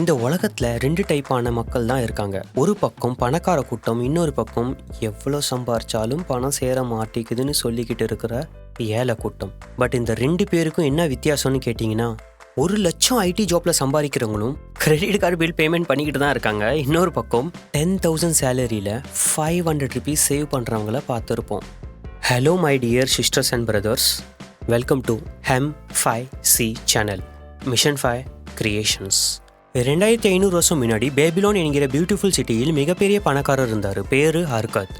இந்த உலகத்துல 2 டைப்பான மக்கள் தான் இருக்காங்க. ஒரு பக்கம் பணக்கார கூட்டம், இன்னொரு பக்கம் எவ்வளோ சம்பாரிச்சாலும் பணம் சேர மாட்டேங்குதுன்னு சொல்லிக்கிட்டு இருக்கிற ஏழை கூட்டம். பட் இந்த 2 பேருக்கும் என்ன வித்தியாசம்னு கேட்டிங்கன்னா, 1 லட்சம் ஐடி ஜாப்ல சம்பாதிக்கிறவங்களும் கிரெடிட் கார்டு பில் பேமெண்ட் பண்ணிக்கிட்டு தான் இருக்காங்க. இன்னொரு பக்கம் 10,000 சேலரியில் 500 ருபீஸ் சேவ் பண்ணுறவங்கள பார்த்துருப்போம். Hello my dear sisters and brothers, welcome to M5C channel, mission 5 creations. 2500 வருஷம் முன்னாடி பேபிலோன் என்கிற பியூட்டிஃபுல் சிட்டியில் மிகப்பெரிய பணக்காரர் இருந்தார். பேரு ஹர்கத்.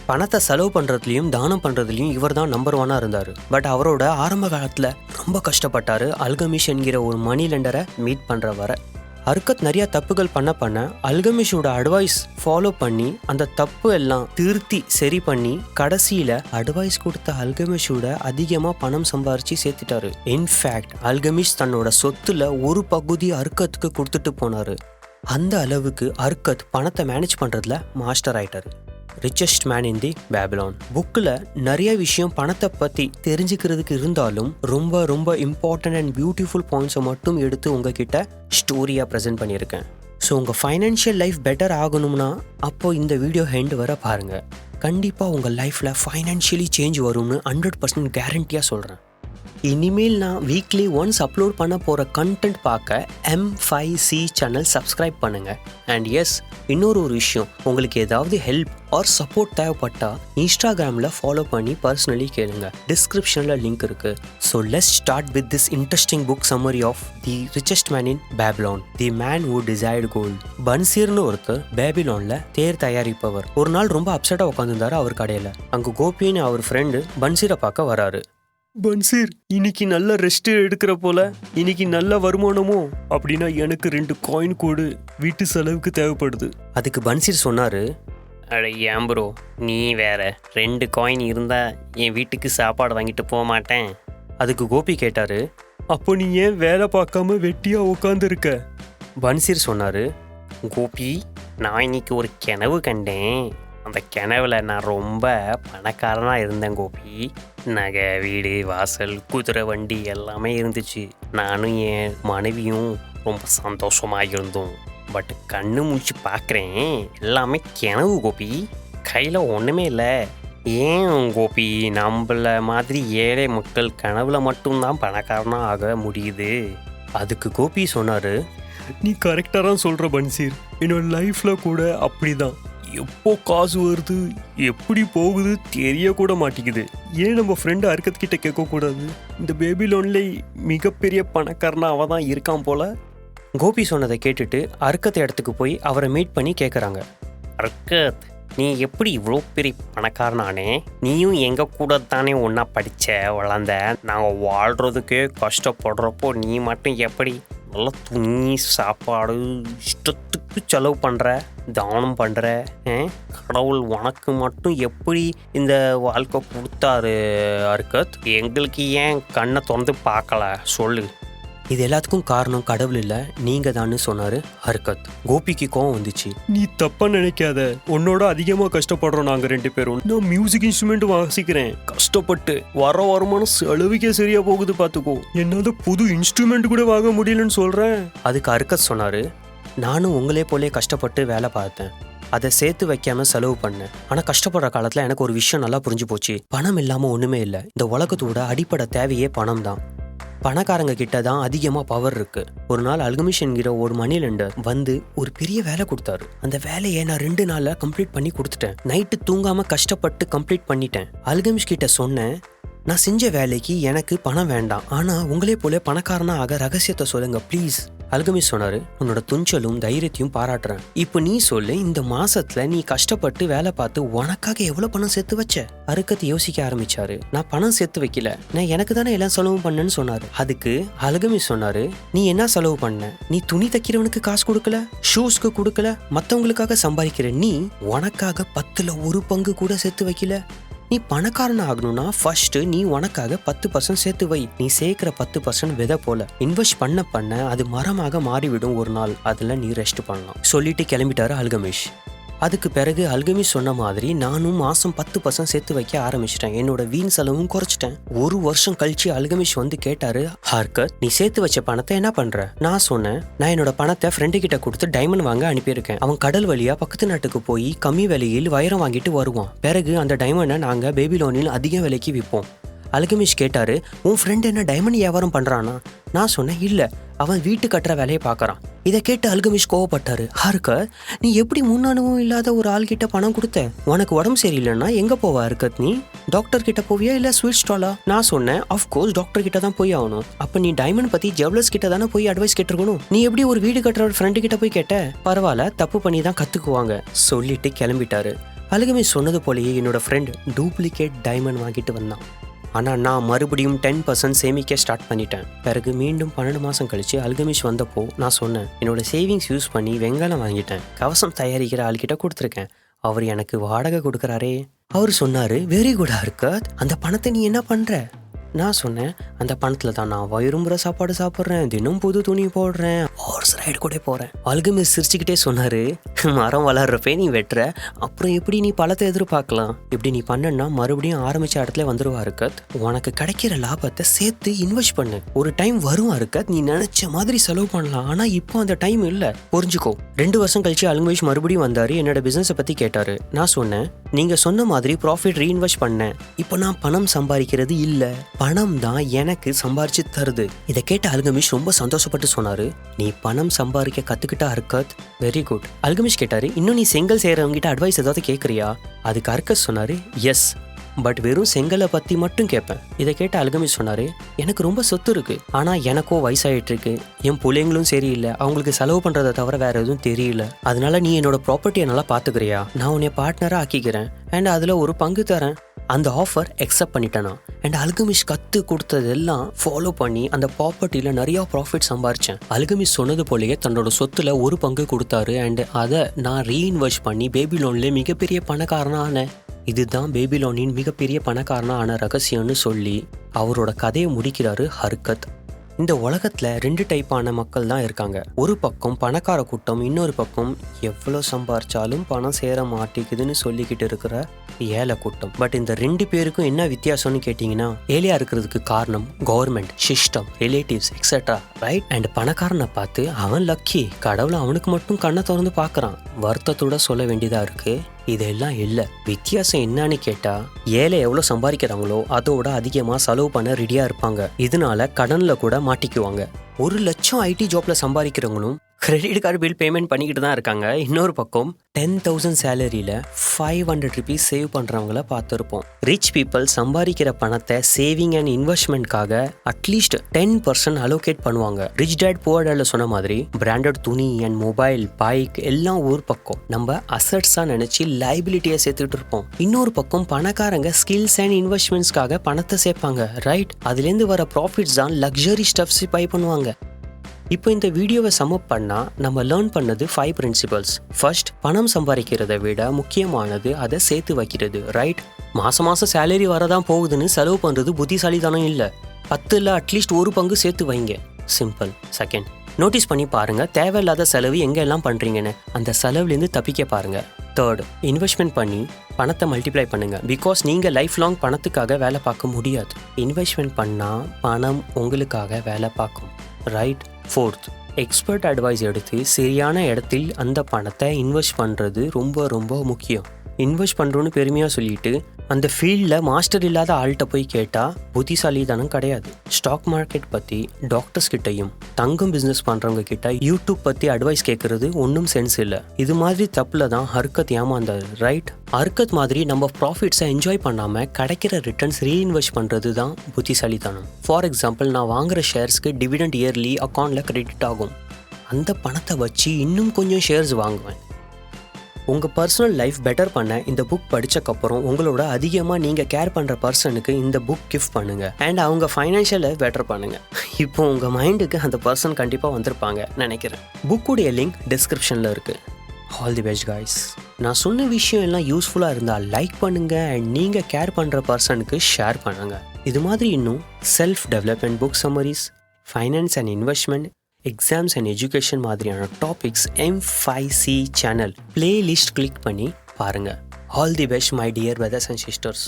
பணத்தை செலவு பண்ணுறதுலையும் தானம் பண்ணுறதுலையும் இவர் தான் நம்பர் 1 இருந்தார். பட் அவரோட ஆரம்ப காலத்தில் ரொம்ப கஷ்டப்பட்டார். அல்கமிஷ் என்கிற ஒரு மணி லெண்டரை மீட் பண்ணுற வர ஹர்கத் நிறைய தப்புகள் பண்ண அல்கமிஷோட அட்வைஸ் ஃபாலோ பண்ணி அந்த தப்பு எல்லாம் திருத்தி சரி பண்ணி கடைசியில் அட்வைஸ் கொடுத்த அல்கமிஷோட அதிகமாக பணம் சம்பாரிச்சு சேர்த்துட்டாரு. இன்ஃபேக்ட் அல்கமிஷ் தன்னோட சொத்துல ஒரு பகுதி ஹர்கத்துக்கு கொடுத்துட்டு போனாரு. அந்த அளவுக்கு ஹர்கத் பணத்தை மேனேஜ் பண்ணுறதுல மாஸ்டர் ஆயிட்டாரு. ரிச்சஸ்ட் மேன் இன் தி பேபிலோன் புக்கில் நிறைய விஷயம் பணத்தை பற்றி தெரிஞ்சுக்கிறதுக்கு இருந்தாலும் ரொம்ப ரொம்ப இம்பார்ட்டன்ட் அண்ட் பியூட்டிஃபுல் பாயிண்ட்ஸை மட்டும் எடுத்து உங்ககிட்ட ஸ்டோரியாக ப்ரெசென்ட் பண்ணியிருக்கேன். ஸோ உங்கள் ஃபைனான்ஷியல் லைஃப் பெட்டர் ஆகணும்னா அப்போ இந்த வீடியோ ஹெண்ட் வர பாருங்கள். கண்டிப்பாக உங்கள் லைஃப்பில் ஃபைனான்ஷியலி சேஞ்ச் வரும்னு 100% கேரண்டியாக சொல்கிறேன். இனிமேல் நான் வீக்லி ஒன்ஸ் அப்லோட் பண்ண போகிற கண்டென்ட் பார்க்க M5C சேனல் சப்ஸ்கிரைப் பண்ணுங்கள். அண்ட் எஸ், இன்னொரு விஷயம், உங்களுக்கு ஏதாவது ஹெல்ப் ஆர் சப்போர்ட் தேவைப்பட்டா இன்ஸ்டாகிராமில் ஃபாலோ பண்ணி பர்சனலி கேளுங்க. டிஸ்கிரிப்ஷனில் லிங்க் இருக்குது. So let's start with this interesting book summary of the richest man in Babylon, the man who desired gold. பன்சீர்னு ஒருத்தர் பேபிலோனில் தேர் தயாரிப்பவர். ஒரு நாள் ரொம்ப அப்செட்டாக உட்காந்துருந்தாரு அவர் கடையில். அங்கே கோபின்னு அவர் ஃப்ரெண்டு பன்சீரை பார்க்க வராரு. பன்சீர், இன்னைக்கு நல்ல ரெஸ்ட் எடுக்கிற போல, இன்னைக்கு நல்ல வருமானமோ? அப்படின்னா எனக்கு 2 காயின் கொடு, வீட்டு செலவுக்கு தேவைப்படுது. அதுக்கு பன்சீர் சொன்னாரு, அட ஏன் ப்ரோ, நீ வேற 2 காயின் இருந்தா என் வீட்டுக்கு சாப்பாடு வாங்கிட்டு போக மாட்டேன். அதுக்கு கோபி கேட்டாரு, அப்போ நீ ஏன் வேலை பார்க்காம வெட்டியா உட்காந்து இருக்க? பன்சீர் சொன்னாரு, கோபி, நான் இன்னைக்கு ஒரு கனவு கண்டேன். அந்த கனவுல நான் ரொம்ப பணக்காரனாக இருந்தேன் கோபி. நகை, வீடு, வாசல், குதிரை வண்டி எல்லாமே இருந்துச்சு. நானும் என் மனைவியும் ரொம்ப சந்தோஷமாக இருந்தோம். பட் கண்ணு முடிச்சு பார்க்குறேன், எல்லாமே கனவு கோபி. கையில் ஒன்றுமே இல்லை. ஏன் கோபி, நம்மள மாதிரி ஏழை மக்கள் கனவுல மட்டும்தான் பணக்காரனாக ஆக முடியுது? அதுக்கு கோபி சொன்னார், நீ கரெக்டாக தான் சொல்கிற பன்சீர். என்னோட லைஃப்பில் கூட அப்படிதான். எப்போ காசு வருது, எப்படி போகுது தெரியக்கூட மாட்டேங்குது. ஏன் நம்ம ஃப்ரெண்டு ஹர்கத் கிட்ட கேட்கக்கூடாது? இந்த பேபிலோன்ல மிகப்பெரிய பணக்காரனா அவன் தான் இருக்கான் போல. கோபி சொன்னதை கேட்டுட்டு ஹர்கத் இடத்துக்கு போய் அவரை மீட் பண்ணி கேட்குறாங்க, ஹர்கத், நீ எப்படி இவ்வளோ பெரிய பணக்காரனானே? நீயும் எங்கள் கூட தானே ஒன்றா படித்த வளர்ந்த. நாங்கள் வாழ்கிறதுக்கே கஷ்டப்படுறப்போ நீ மட்டும் எப்படி நல்லா துணி, சாப்பாடு இஷ்டத்துக்கு செலவு பண்ணுற, தானம் பண்ணுற? கடவுள் உனக்கு மட்டும் எப்படி இந்த வாழ்க்கை கொடுத்தாரு ஹர்கத்? எங்களுக்கு ஏன் கண்ணை திறந்து பார்க்கல சொல்லு. இது எல்லாத்துக்கும் காரணம் கடவுள் இல்லை, நீங்கள் தான்னு சொன்னார் ஹர்கத். கோபிக்கு கோவம் வந்துச்சு. நீ தப்பாக நினைக்காத, உன்னோட அதிகமாக கஷ்டப்படுறோம் நாங்கள் 2 பேரும். நான் மியூசிக் இன்ஸ்ட்ருமெண்ட் வாசிக்கிறேன், கஷ்டப்பட்டு வர வருமானம் செலவுக்கே சரியா போகுது பார்த்துக்கோ. என்னால புது இன்ஸ்ட்ருமெண்ட் கூட வாங்க முடியலன்னு சொல்கிறேன். அதுக்கு ஹர்கத் சொன்னார், நானும் உங்களே போலே கஷ்டப்பட்டு வேலை பார்த்தேன், அதை சேர்த்து வைக்காம செலவு பண்ணேன். ஆனால் கஷ்டப்படுற காலத்தில் எனக்கு ஒரு விஷயம் நல்லா புரிஞ்சு போச்சு. பணம் இல்லாமல் ஒன்றுமே இல்லை. இந்த உலகத்தோட அடிப்படை தேவையே பணம் தான். பணக்காரங்க கிட்ட தான் அதிகமாக பவர் இருக்கு. ஒரு நாள் அல்கமிஷ் என்கிற ஒரு மணி லெண்டர் வந்து ஒரு பெரிய வேலை கொடுத்தாரு. அந்த வேலையை நான் 2 நாள்ல கம்ப்ளீட் பண்ணி கொடுத்துட்டேன். நைட்டு தூங்காம கஷ்டப்பட்டு கம்ப்ளீட் பண்ணிட்டேன். அல்கமிஷ் கிட்ட சொன்னேன், நான் செஞ்ச வேலைக்கு எனக்கு பணம் வேண்டாம், ஆனா உங்களே போல பணக்காரனா ஆக ரகசியத்தை சொல்லுங்க ப்ளீஸ். அல்கமிஷ் சொன்னாரு, உன்னோட துணிச்சலும் தைரியத்தையும் பாராட்டுறேன். இப்போ நீ சொல்லு, இந்த மாசத்துல நீ கஷ்டப்பட்டு வேலை பார்த்து உனக்காக எவ்வளவு பணம் சேர்த்து வச்ச? ஹர்கத் யோசிக்க ஆரம்பிச்சாரு. நான் பணம் சேர்த்து வைக்கல, நான் எனக்கு தானே எல்லாம் செலவு பண்ணேன்னு சொன்னாரு. அதுக்கு அல்கமிஷ் சொன்னாரு, நீ என்ன செலவு பண்ண? நீ துணி தைக்கிறவனுக்கு காசு கொடுக்கல, ஷூஸ்க்கு கொடுக்கல, மத்தவங்களுக்காக சம்பாதிக்கிற நீ உனக்காக 10ல் 1 பங்கு கூட சேர்த்து வைக்கல. நீ பணக்காரன் ஆகணும்னா ஃபர்ஸ்ட் நீ உனக்காக 10% சேர்த்து வை. நீ சேர்க்கிற 10% விதை போல இன்வெஸ்ட் பண்ண அது மரமாக மாறிவிடும் ஒரு நாள். அதில் நீ ரெஸ்ட் பண்ணலாம் சொல்லிட்டு கிளம்பிட்டாரு அல்கமிஷ். அதுக்கு பிறகு அல்கெமிஸ்ட் சொன்ன மாதிரி நானும் மாசம் 10% சேர்த்து வைக்க ஆரம்பிச்சிட்டேன். என்னோட வீண் செலவும் குறைச்சிட்டேன். 1 வருஷம் கழிச்சு அல்கெமிஸ்ட் வந்து கேட்டாரு, ஹார்கத் நீ சேர்த்து வச்ச பணத்தை என்ன பண்ற? நான் சொன்னேன், நான் என்னோட பணத்தை ஃப்ரெண்டு கிட்ட கொடுத்து டைமண்ட் வாங்க அனுப்பியிருக்கேன். அவன் கடல் வழியா பக்கத்து நாட்டுக்கு போய் கம்மி விலையில் வைரம் வாங்கிட்டு வருவான். பிறகு அந்த டைமண்டை நாங்க பேபிலோனில் அதிக விலைக்கு விற்போம். அல்கெமிஸ்ட் கேட்டாரு, உன் ஃப்ரெண்ட் என்ன டைமண்ட் வியாபாரம் பண்றானா? நான் சொன்னேன், இல்ல, அவன் வீட்டு கட்டுற வேலையை பார்க்கறான். இதை கேட்டு அல்கெமிஸ்ட் கோவப்பட்டாரு. ஹார்கத் நீ எப்படி முன் அனுபவம் இல்லாத ஒரு ஆள் கிட்ட பணம் கொடுத்த? உனக்கு உடம்பு சரியில்லைன்னா எங்க போவ ஹார்கத்? நீ டாக்டர் கிட்ட போவியா இல்ல ஸ்வீட் ஸ்டாலா? நான் சொன்னேன், அஃப்கோர்ஸ் டாக்டர் கிட்ட தான் போய் ஆகணும். அப்ப நீ டைமண்ட் பத்தி ஜுவல்லர்ஸ் கிட்ட தானே போய் அட்வைஸ் கேட்டிருக்கணும். நீ எப்படி ஒரு வீடு கட்டுற ஃப்ரெண்டு கிட்ட போய் கேட்ட? பரவாயில்ல, தப்பு பண்ணி தான் கத்துக்குவாங்க சொல்லிட்டு கிளம்பிட்டாரு. அல்கெமிஸ்ட் சொன்னது போலயே என்னோட ஃப்ரெண்ட் டூப்ளிகேட் டைமண்ட் வாங்கிட்டு வந்தான். ஆனால் நான் மறுபடியும் 10% சேமிக்க ஸ்டார்ட் பண்ணிட்டேன். பிறகு மீண்டும் 12 மாதம் கழிச்சு அல்கெமிஸ்ட் வந்தப்போ நான் சொன்னேன், என்னோட சேவிங்ஸ் யூஸ் பண்ணி வெங்காயம் வாங்கிட்டேன். கவசம் தயாரிக்கிற ஆள்கிட்ட கொடுத்துருக்கேன். அவர் எனக்கு வாடகை கொடுக்குறாரே. அவர் சொன்னாரு, வெரி குட் ஹார்கத், அந்த பணத்தை நீ என்ன பண்ற? நான் சொன்னேன், அந்த பணத்துல தான் நான் வயிறும்புற சாப்பாடு சாப்பிட்றேன், தினம் புது துணி போடுறேன், ஹார்ஸ் ரைடு கூட போறேன். அல்கெமிஸ்ட் சிரிச்சுக்கிட்டே சொன்னாரு, மரம் வளர்றப்பே நீ வெட்டுற, அப்புறம் எப்படி நீ பழத்தை எதிர்பார்க்கலாம்? இப்படி நீ பண்ணனா மறுபடியும் ஆரம்பிச்ச இடத்துல வந்துருவா ஹார்கத். உனக்கு கிடைக்கிற லாபத்தை சேர்த்து இன்வெஸ்ட் பண்ணு. ஒரு டைம் வரும் ஹார்கத், நீ நினைச்ச மாதிரி செலவு பண்ணலாம். ஆனா இப்போ அந்த டைம் இல்ல, புரிஞ்சுக்கோ. 2 வருஷம் கழிச்சு அல்கெமிஸ்ட் மறுபடியும் வந்தாரு. என்னோட பிசினஸை பத்தி கேட்டாரு. நான் சொன்னேன், நீங்க சொன்ன மாதிரி ப்ராஃபிட் ரீஇன்வெஸ்ட் பண்ணேன். இப்போ நான் பணம் சம்பாதிக்கிறது இல்ல, பணம் தான் எனக்கு சம்பாரிச்சு தருது. இதை கேட்ட அல்கெமிஸ்ட் ரொம்ப சந்தோஷப்பட்டு சொன்னாரு, நீ பணம் சம்பாதிக்க கத்துக்கிட்ட ஹார்கத், வெரி குட். அல்கெமிஸ்ட் கேட்டாரு, இன்னும் நீ செங்கல் செய்யறவங்க கிட்ட அட்வைஸ் ஏதாவது கேட்கறியா? அதுக்கு ஹார்கத் சொன்னாரு, எஸ், பட் வெறும் செங்கலை பத்தி மட்டும் கேட்பேன். இதை கேட்ட அல்கெமிஸ்ட் சொன்னாரு, எனக்கு ரொம்ப சொத்து இருக்கு, ஆனா எனக்கோ வயசாயிட்டு இருக்கு, என் பிள்ளைங்களும் சரியில்லை, அவங்களுக்கு செலவு பண்றதை தவிர வேற எதுவும் தெரியல. அதனால நீ என்னோட ப்ராப்பர்ட்டியை நல்லா பாத்துக்கிறியா? நான் உன்னை பார்ட்னரா ஆக்கிக்கிறேன் அண்ட் அதுல ஒரு பங்கு தரேன். அந்த ஆஃபர் அக்செப்ட் பண்ணிட்டேனா. அண்ட் அல்கெமிஸ்ட் கத்து கொடுத்ததெல்லாம் ஃபாலோ பண்ணி அந்த ப்ராப்பர்ட்டியில நிறைய ப்ராஃபிட் சம்பாரிச்சேன். அல்கெமிஸ்ட் சொன்னது போலயே தன்னோட சொத்துல ஒரு பங்கு கொடுத்தாரு. அண்ட் அதை நான் ரீஇன்வெஸ்ட் பண்ணி பேபிலோன்ல மிகப்பெரிய பணக்காரனா ஆனேன். இதுதான் பேபிலோனின் மிகப்பெரிய பணக்காரனா ஆன ரகசியம்னு சொல்லி அவரோட கதையை முடிக்கிறாரு ஹார்கத். இந்த உலகத்துல 2 டைப்பான மக்கள் தான் இருக்காங்க. ஒரு பக்கம் பணக்கார கூட்டம், இன்னொரு பக்கம் எவ்வளோ சம்பாரிச்சாலும் பணம் சேர மாட்டேங்குதுன்னு சொல்லிக்கிட்டு இருக்கிற ஏழை கூட்டம். பட் இந்த 2 பேருக்கும் என்ன வித்தியாசம்னு கேட்டீங்கன்னா, ஏழையா இருக்கிறதுக்கு காரணம் government, system, relatives etcetera, right? And பணக்காரனை பார்த்து அவன் லக்கி, கடவுளை அவனுக்கு மட்டும் கண்ணை திறந்து பார்க்கறான். வருத்தத்தோட சொல்ல வேண்டியதா இருக்கு, இதெல்லாம் இல்லை. வித்தியாசம் என்னன்னு கேட்டா, ஏழை எவ்வளவு சம்பாதிக்கிறாங்களோ அதோட அதிகமா செலவு பண்ண ரெடியா இருப்பாங்க. இதனால கடன்ல கூட மாட்டிக்குவாங்க. 1 லட்சம் ஐடி ஜாப்ல சம்பாதிக்கிறவங்களும் கிரெடிட் கார்டு பில் பேமெண்ட் பண்ணிக்கிட்டு தான் இருக்காங்க. இன்னொரு பக்கம் 10,000 சேலரியில 500 rupees சேவ் பண்றவங்கள பார்த்துருப்போம். ரிச் பீப்புள் சம்பாதிக்கிற பணத்தை சேவிங் அண்ட் இன்வெஸ்ட்மெண்ட்காக அட்லீஸ்ட் 10% அலோகேட் பண்ணுவாங்க. ரிச் டேட் புவர் டேட்ல சொன்ன மாதிரி பிராண்டட் துணி அண்ட் மொபைல், பைக் எல்லாம் ஒரு பக்கம் நம்ம அசட்ஸா நினைச்சு லைபிலிட்டியை சேர்த்துட்டு இருப்போம். இன்னொரு பக்கம் பணக்காரங்க ஸ்கில்ஸ் அண்ட் இன்வெஸ்ட்மெண்ட்ஸ்க்காக பணத்தை சேர்ப்பாங்க, ரைட்? அதுல இருந்து வர ப்ராஃபிட்ஸ் தான் லக்ஸரி ஸ்டப்ஸ் பை பண்ணுவாங்க. இப்போ இந்த வீடியோவை சம்மப் பண்ணா நம்ம லேர்ன் பண்ணது 5 பிரின்சிபல்ஸ். ஃபர்ஸ்ட், பணம் சம்பாதிக்கிறத விட முக்கியமானது அதை சேர்த்து வைக்கிறது, ரைட்? மாசம் சேலரி வரதான் போகுதுன்னு செலவு பண்றது புத்திசாலித்தனம் இல்லை. 10ல் அட்லீஸ்ட் ஒரு பங்கு சேர்த்து வைங்க, சிம்பிள். செகண்ட், நோட்டீஸ் பண்ணி பாருங்க தேவையில்லாத செலவு எங்க எல்லாம் பண்றீங்கன்னு, அந்த செலவுலேருந்து தப்பிக்க பாருங்க. தேர்ட், இன்வெஸ்ட்மெண்ட் பண்ணி பணத்தை மல்டிப்ளை பண்ணுங்க. பிகாஸ் நீங்க லைஃப் லாங் பணத்துக்காக வேலை பார்க்க முடியாது. இன்வெஸ்ட்மெண்ட் பண்ணா பணம் உங்களுக்காக வேலை பார்க்கும், ரைட்? ஃபோர்த், எக்ஸ்பர்ட் அட்வைஸ் எடுத்து சரியான இடத்தில் அந்த பணத்தை இன்வெஸ்ட் பண்ணுறது ரொம்ப ரொம்ப முக்கியம். இன்வெஸ்ட் பண்ணுறோன்னு பெருமையாக சொல்லிட்டு அந்த ஃபீல்டில் மாஸ்டர் இல்லாத ஆள்கிட்ட போய் கேட்டால் புத்திசாலித்தனம் கிடையாது. ஸ்டாக் மார்க்கெட் பற்றி டாக்டர்ஸ் கிட்டையும் தங்கம் பிஸ்னஸ் பண்ணுறவங்க கிட்ட யூடியூப் பற்றி அட்வைஸ் கேட்குறது ஒன்றும் சென்ஸ் இல்லை. இது மாதிரி தப்பில் தான் ஹார்கத் ஏமாந்தார், ரைட்? ஹார்கத் மாதிரி நம்ம ப்ராஃபிட்ஸை என்ஜாய் பண்ணாமல் கிடைக்கிற ரிட்டர்ன்ஸ் ரீஇன்வெஸ்ட் பண்ணுறது தான் புத்திசாலித்தனம். ஃபார் எக்ஸாம்பிள், நான் வாங்குகிற ஷேர்ஸ்க்கு டிவிடெண்ட் இயர்லி அக்கௌண்ட்டில் கிரெடிட் ஆகும். அந்த பணத்தை வச்சு இன்னும் கொஞ்சம் ஷேர்ஸ் வாங்குவேன். உங்கள் பர்சனல் லைஃப் பெட்டர் பண்ண இந்த புக் படித்தக்கப்புறம் உங்களோட அதிகமாக நீங்கள் கேர் பண்ணுற பர்சனுக்கு இந்த புக் கிஃப்ட் பண்ணுங்கள் அண்ட் அவங்க ஃபைனான்ஷியல் லைஃப் பெட்டர் பண்ணுங்கள். இப்போ உங்கள் மைண்டுக்கு அந்த பர்சன் கண்டிப்பாக வந்திருப்பாங்க நினைக்கிறேன். புக்குடைய லிங்க் டிஸ்கிரிப்ஷனில் இருக்குது. All the best guys. நான் சொன்ன விஷயம் எல்லாம் யூஸ்ஃபுல்லாக இருந்தால் லைக் பண்ணுங்கள் அண்ட் நீங்கள் கேர் பண்ணுற பர்சனுக்கு ஷேர் பண்ணுங்கள். இது மாதிரி இன்னும் self development book summaries, finance and investment, exams and education மாதிரியான topics M5C channel playlist click பண்ணி பாருங்கள். All the best my dear brothers and sisters.